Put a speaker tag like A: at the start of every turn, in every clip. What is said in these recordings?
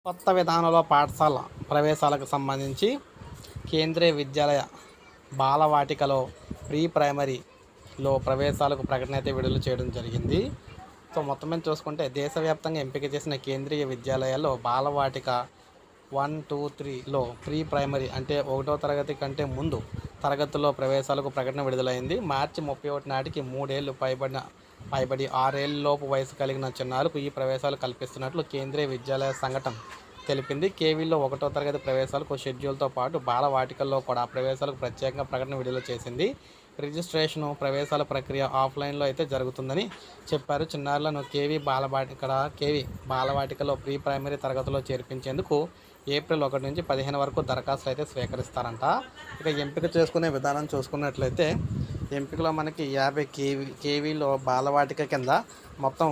A: కొత్త విధానంలో పాఠశాల ప్రవేశాలకు సంబంధించి కేంద్రీయ విద్యాలయ బాలవాటికలో ప్రీ ప్రైమరీలో ప్రవేశాలకు ప్రకటన అయితే విడుదల చేయడం జరిగింది. సో మొత్తం మీద చూసుకుంటే దేశవ్యాప్తంగా ఎంపిక చేసిన కేంద్రీయ విద్యాలయాల్లో బాలవాటిక 1, 2, 3లో ప్రీ ప్రైమరీ అంటే 1వ తరగతి కంటే ముందు తరగతుల్లో ప్రవేశాలకు ప్రకటన విడుదలైంది. మార్చి 31 నాటికి 3 ఏళ్లు పైబడి 6 ఏళ్లలోపు వయసు కలిగిన చిన్నారులకు ఈ ప్రవేశాలు కల్పిస్తున్నట్లు కేంద్రీయ విద్యాలయ సంఘటన తెలిపింది. కేవీలో 1వ తరగతి ప్రవేశాలకు షెడ్యూల్తో పాటు బాలవాటికల్లో కూడా ప్రవేశాలకు ప్రత్యేకంగా ప్రకటన విడుదల చేసింది. రిజిస్ట్రేషను, ప్రవేశాల ప్రక్రియ ఆఫ్లైన్లో అయితే జరుగుతుందని చెప్పారు. చిన్నారులను కేవీ బాలవాటికలో ప్రీ ప్రైమరీ తరగతిలో చేర్పించేందుకు ఏప్రిల్ 1 నుంచి 15 వరకు దరఖాస్తులు అయితే స్వీకరిస్తారంట. ఇక ఎంపిక చేసుకునే విధానం చూసుకున్నట్లయితే ఎంపికలో మనకి 50 కేవీలో బాలవాటిక కింద మొత్తం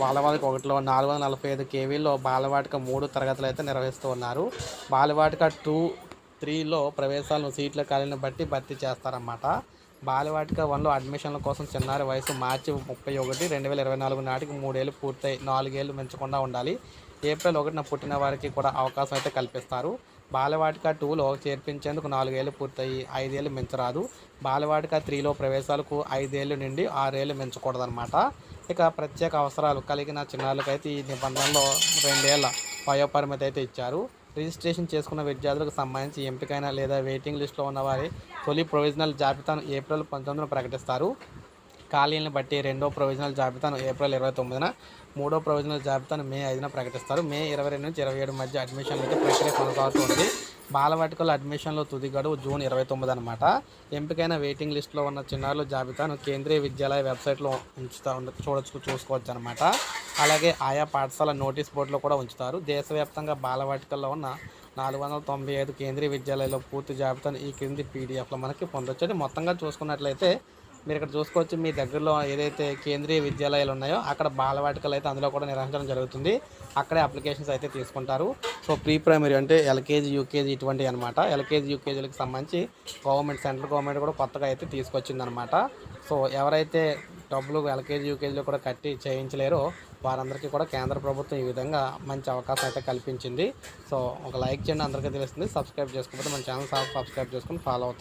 A: బాలవాటిక 1లో 445 కేవీల్లో బాలవాటిక 3 తరగతులు అయితే నిర్వహిస్తూ ఉన్నారు. బాలవాటిక 2, 3లో ప్రవేశాలను సీట్ల ఖాళీని బట్టి భర్తీ చేస్తారన్నమాట. బాలవాటిక 1లో అడ్మిషన్ల కోసం చిన్నారి వయసు మార్చి 31, 2024 నాటికి 3 ఏళ్లు పూర్తయి 4 ఏళ్లు మించకుండా ఉండాలి. ఏప్రిల్ 1న పుట్టిన వారికి కూడా అవకాశం అయితే కల్పిస్తారు. బాలవాటిక 2లో చేర్పించేందుకు 4 ఏళ్లు పూర్తయి 5 ఏళ్లు మించరాదు. బాలవాటిక 3లో ప్రవేశాలకు 5 ఏళ్లు నుండి 6 ఏళ్లు మించకూడదన్నమాట. ఇక ప్రత్యేక అవసరాలు కలిగిన చిన్నారులకైతే ఈ నిబంధనలో 2 ఏళ్ల వయోపరిమితి అయితే ఇచ్చారు. రిజిస్ట్రేషన్ చేసుకున్న విద్యార్థులకు సంబంధించి ఎంపికైన లేదా వెయిటింగ్ లిస్టులో ఉన్న వారి తొలి ప్రొవిజనల్ జాబితాను ఏప్రిల్ 19న ప్రకటిస్తారు. ఖాళీలను బట్టి రెండో ప్రొవిజనల్ జాబితాను ఏప్రిల్ 29న, మూడో ప్రొవిజనల్ జాబితాను మే 5న ప్రకటిస్తారు. మే 22 నుంచి 27 మధ్య అడ్మిషన్లు అయితే ప్రక్రియ కొనసాగుతుంది. బాలవాటికలో అడ్మిషన్లో తుది గడువు జూన్ 29 అనమాట. ఎంపికైన వెయిటింగ్ లిస్టులో ఉన్న చిన్నారుల జాబితాను కేంద్రీయ విద్యాలయ వెబ్సైట్లో చూసుకోవచ్చు అనమాట. అలాగే ఆయా పాఠశాల నోటీస్ బోర్డులో కూడా ఉంచుతారు. దేశవ్యాప్తంగా బాలవాటికల్లో ఉన్న 495 కేంద్రీయ విద్యాలయాల్లో పూర్తి జాబితాను ఈ క్రింది పీడిఎఫ్లో మనకి పొందొచ్చు. మొత్తంగా చూసుకున్నట్లయితే మీరు ఇక్కడ చూసుకోవచ్చు. మీ దగ్గరలో ఏదైతే కేంద్రీయ విద్యాలయాలు ఉన్నాయో అక్కడ బాలవాటికలు అయితే అందులో కూడా నిర్వహించడం జరుగుతుంది. అక్కడే అప్లికేషన్స్ అయితే తీసుకుంటారు. సో ప్రీ ప్రైమరీ అంటే ఎల్కేజీ, యూకేజీ ఇటువంటివి అనమాట. ఎల్కేజీ, యూకేజీలకు సంబంధించి సెంట్రల్ గవర్నమెంట్ కూడా కొత్తగా అయితే తీసుకొచ్చిందనమాట. సో ఎవరైతే డబ్బులు ఎల్కేజీ, యూకేజీలో కూడా కట్టి చేయించలేరో వారందరికీ కూడా కేంద్ర ప్రభుత్వం ఈ విధంగా మంచి అవకాశం అయితే కల్పించింది. సో ఒక లైక్ చేయండి, అందరికీ తెలుస్తుంది. సబ్స్క్రైబ్ చేసుకోకపోతే మన ఛానల్ సబ్స్క్రైబ్ చేసుకుని ఫాలో అవుతుంది.